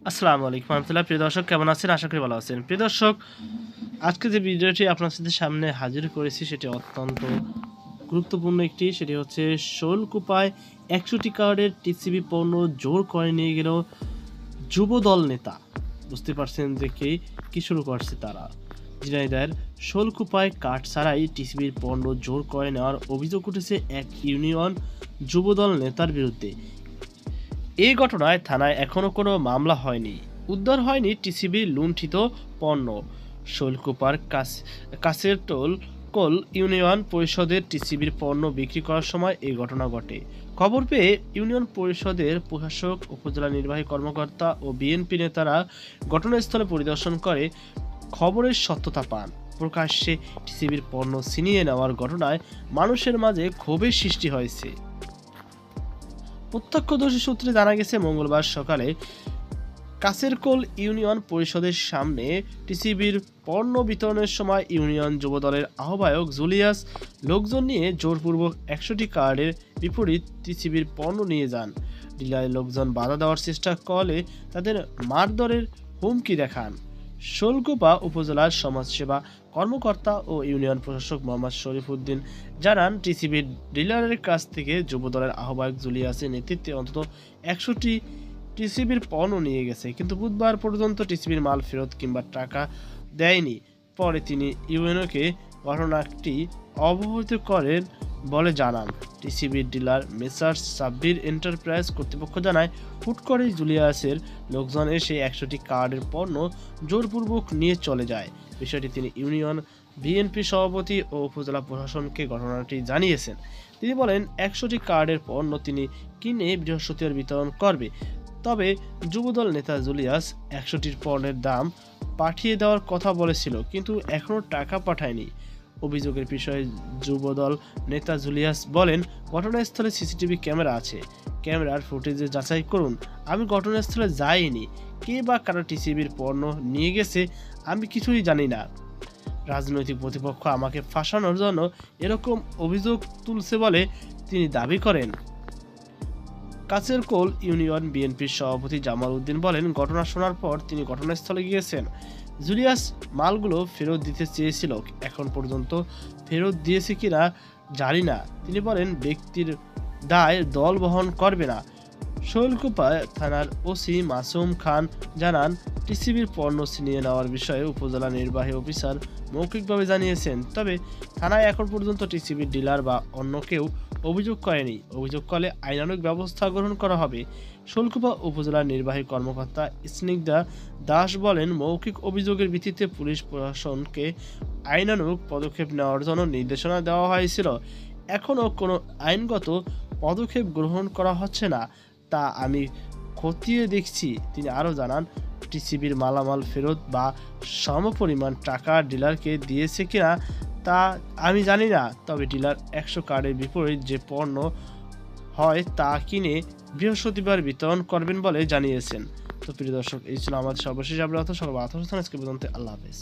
আসসালামু আলাইকুম রহমতুল্লাহ। প্রিয় দর্শক, কেমন আছেন? আশা করি ভালো আছেন। প্রিয় দর্শক, আজকে যে ভিডিওটি আপনাদের সামনে হাজির করেছি সেটি অত্যন্ত গুরুত্বপূর্ণ একটি। সেটি হচ্ছে শোলকুপায় ১০০টি কার্ডের টিসিবি পণ্য জোর করে নিয়ে গেল যুবদল নেতা। বুঝতে পারছেন যে কি শুরু করছে তারা। ঝিনাইদহের শোলকুপায় কার্ড ছাড়াই টিসিবির পণ্য জোর করে নেওয়ার অভিযোগ উঠেছে এক ইউনিয়ন যুবদল নেতার বিরুদ্ধে। এই ঘটনায় থানায় এখনো কোনো মামলা হয়নি, উদ্ধার হয়নি টিসিবির লুণ্ঠিত পণ্য। শৈলকুপার কাছের কোল ইউনিয়ন পরিষদের টিসিবির পণ্য বিক্রি করার সময় এই ঘটনা ঘটে। খবর পেয়ে ইউনিয়ন পরিষদের প্রশাসক, উপজেলা নির্বাহী কর্মকর্তা ও বিএনপি নেতারা ঘটনাস্থলে পরিদর্শন করে খবরের সত্যতা পান। প্রকাশ্যে টিসিবির পণ্য ছিনিয়ে নেওয়ার ঘটনায় মানুষের মাঝে ক্ষোভের সৃষ্টি হয়েছে। প্রত্যক্ষদর্শী সূত্রে জানা গেছে, মঙ্গলবার সকালে কাছেরকোল ইউনিয়ন পরিষদের সামনে টিসিবির পণ্য বিতরণের সময় ইউনিয়ন যুবদলের আহ্বায়ক জুলিয়াস লোকজন নিয়ে জোরপূর্বক ১০০টি কার্ডের বিপরীত টিসিবির পণ্য নিয়ে যান। ডিলারের লোকজন বাধা দেওয়ার চেষ্টা করলে তাদের মারধরের হুমকি দেখান। শোলকুপা উপজেলার সমাজসেবা কর্মকর্তা ও ইউনিয়ন প্রশাসক মোহাম্মদ শরীফ উদ্দিন জানান, টিসিবির ডিলারের কাছ থেকে যুবদলের আহ্বায়ক জুলিয়াসের নেতৃত্বে অন্তত ১০০টি টিসিবির পণ্য নিয়ে গেছে, কিন্তু বুধবার পর্যন্ত টিসিবির মাল ফেরত কিংবা টাকা দেয়নি। পরে তিনি ইউএনওকে ঘটনাটি অবহিত করেন বলে জানান। টিসিবির ডিলার মেসার্স সাব্বির এন্টারপ্রাইজ কর্তৃপক্ষ জানায়, হুট করেই জুলিয়াসের লোকজন এসে ১০০টি কার্ডের পণ্য জোরপূর্বক নিয়ে চলে যায়। বিষয়টি তিনি ইউনিয়ন বিএনপি সভাপতি ও উপজেলা প্রশাসনকে ঘটনাটি জানিয়েছেন। তিনি বলেন, ১০০টি কার্ডের পণ্য তিনি কিনে বৃহস্পতিবার বিতরণ করবে। তবে যুবদল নেতা জুলিয়াস ১০০টির পণ্যের দাম পাঠিয়ে দেওয়ার কথা বলেছিল, কিন্তু এখনও টাকা পাঠায়নি। অভিযোগের বিষয়ে যুবদল নেতা জুলিয়াস বলেন, ঘটনাস্থলে সিসিটিভি ক্যামেরা আছে, ক্যামেরার ফুটেজে যাচাই করুন। আমি ঘটনাস্থলে যাইনি, কে বা কারা টিসিবির পণ্য নিয়ে গেছে আমি কিছুই জানি না। রাজনৈতিক প্রতিপক্ষ আমাকে ফাঁসানোর জন্য এরকম অভিযোগ তুলছে বলে তিনি দাবি করেন। কাছেরকোল ইউনিয়ন বিএনপির সভাপতি জামাল উদ্দিন বলেন, ঘটনা শোনার পর তিনি ঘটনাস্থলে গিয়েছেন। জুলিয়াস মালগুলো ফেরত দিতে চেয়েছিল, এখন পর্যন্ত ফেরত দিয়েছে কিনা জানি না। তিনি বলেন, ব্যক্তির দায় দল বহন করবে না। শৈলকুপা থানার ওসি মাসুম খান জানান, টিসিবির পণ্য ছিনিয়ে নেওয়ার বিষয়ে উপজেলা নির্বাহী অফিসার মৌখিকভাবে জানিয়েছেন, তবে থানায় এখন পর্যন্ত টিসিবির ডিলার বা অন্য কেউ অভিযোগ করেনি। অভিযোগ করলে আইনানুগ ব্যবস্থা গ্রহণ করা হবে। শৈলকুপা উপজেলার নির্বাহী কর্মকর্তা স্নিগ্ধা দাস বলেন, মৌখিক অভিযোগের ভিত্তিতে পুলিশ প্রশাসনকে আইনানুগ পদক্ষেপ নেওয়ার জন্য নির্দেশনা দেওয়া হয়েছিল। এখনও কোনো আইনগত পদক্ষেপ গ্রহণ করা হচ্ছে না, তা আমি খতিয়ে দেখছি। তিনি আরও জানান, টিসিবির মালামাল ফেরত বা সমপরিমাণ টাকা ডিলারকে দিয়েছে কিনা তা আমি জানি না, তবে ডিলার ১০০ কার্ডের বিপরীত যে পণ্য হয় তা কিনে বৃহস্পতিবার বিতরণ করবেন বলে জানিয়েছেন। তো প্রিয় দর্শক, এই ছিল আমাদের সর্বশেষ আপডেট। সকল আল্লাহ হাফেজ।